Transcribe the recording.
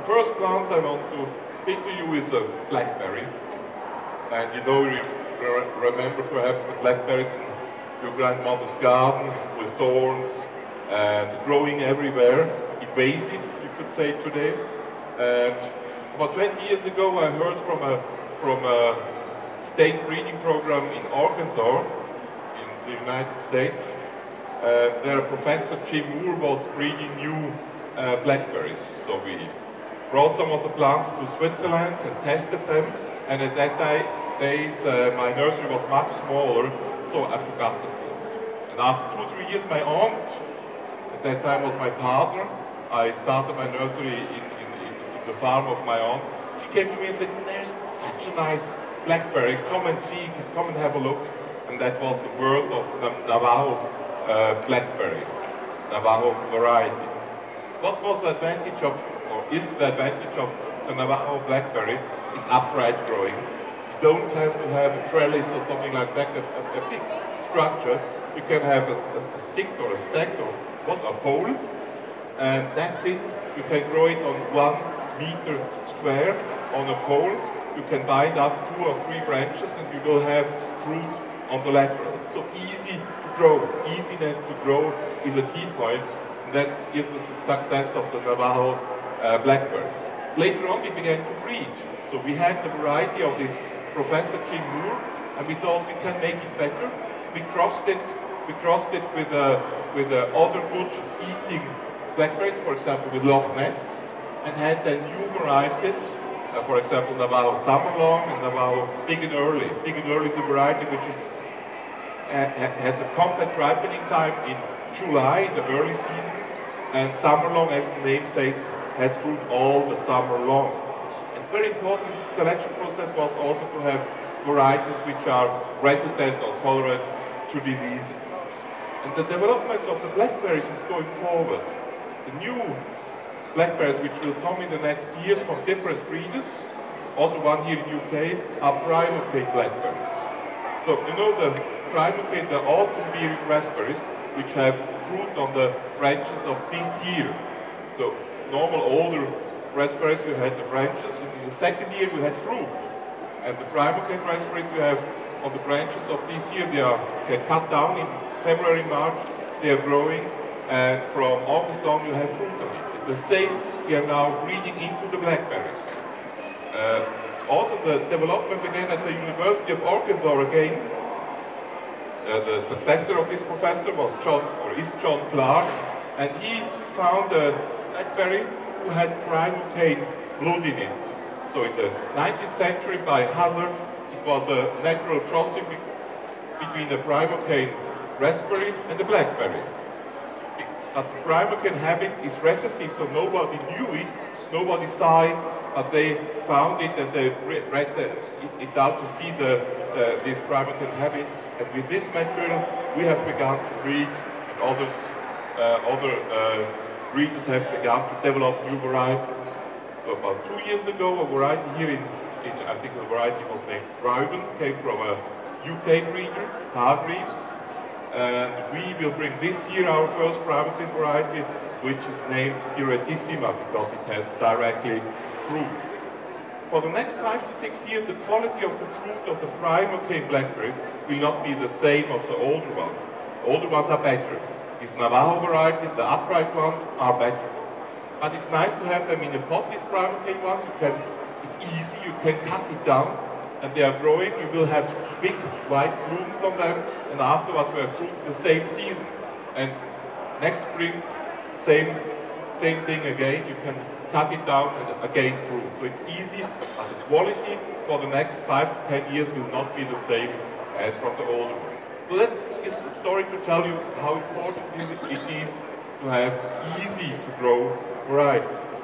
The first plant I want to speak to you is a blackberry. And you know, you remember perhaps the blackberries in your grandmother's garden with thorns and growing everywhere, invasive, you could say today. And about 20 years ago, I heard from a state breeding program in Arkansas, in the United States. There, Professor Jim Moore was breeding new blackberries. So we brought some of the plants to Switzerland and tested them. And at that days, my nursery was much smaller, so I forgot the plant. And after 2 or 3 years, my aunt, at that time was my partner, I started my nursery in the farm of my aunt. She came to me and said, "There's such a nice blackberry, come and see, come and have a look." And that was the birth of the Navajo blackberry, Navajo variety. What was the advantage of, or is the advantage of the Navajo blackberry? It's upright growing. You don't have to have a trellis or something like that, a big structure. You can have a stick or a stack or what, a pole, and that's it. You can grow it on 1 meter square on a pole. You can bind up 2 or 3 branches and you will have fruit on the laterals. So easy to grow. Easiness to grow is a key point. And that is the success of the Navajo blackberries. Later on we began to breed. So we had the variety of this Professor Jim Moore, and we thought we can make it better. We crossed it with other good eating blackberries, for example with Loch Ness, and had then new varieties, for example Navajo Summerlong and Navajo Big and Early. Big and Early is a variety which has a compact ripening time in July, in the early season, and Summerlong, as the name says, has fruit all the summer long. And very important in the selection process was also to have varieties which are resistant or tolerant to diseases. And the development of the blackberries is going forward. The new blackberries which will come in the next years from different breeders, also one here in UK, are primocane blackberries. So you know the primocane, the autumn-bearing raspberries, which have fruit on the branches of this year. So normal older raspberries, you had the branches, and in the second year you had fruit. And the primocane raspberries you have on the branches of this year, they are cut down in February, March, they are growing, and from August on you have fruit on it. The same we are now breeding into the blackberries. Also the development again at the University of Arkansas again, the successor of this professor was John Clark, and he found a blackberry who had primocane blood in it. So in the 19th century, by hazard, it was a natural crossing between the primocane raspberry and the blackberry. But the primocane habit is recessive, so nobody knew it, nobody saw it, but they found it and they read it out to see this primocane habit. And with this material, we have begun to breed, and other breeders have begun to develop new varieties. So about 2 years ago, a variety here I think the variety was named Reuben, came from a UK breeder, Hargreaves. And we will bring this year our first primocane variety, which is named Diretissima, because it has directly fruit. For the next 5 to 6 years, the quality of the fruit of the primocane blackberries will not be the same of the older ones. The older ones are better. This Navajo variety, the upright ones, are better. But it's nice to have them in a pot, these primocane ones. It's easy, you can cut it down, and they are growing. You will have big white blooms on them, and afterwards we have fruit the same season. And next spring, same thing again. You can cut it down and again fruit. So it's easy, but the quality for the next 5 to 10 years will not be the same as from the older ones. So that is a story to tell you how important it is to have easy to grow varieties.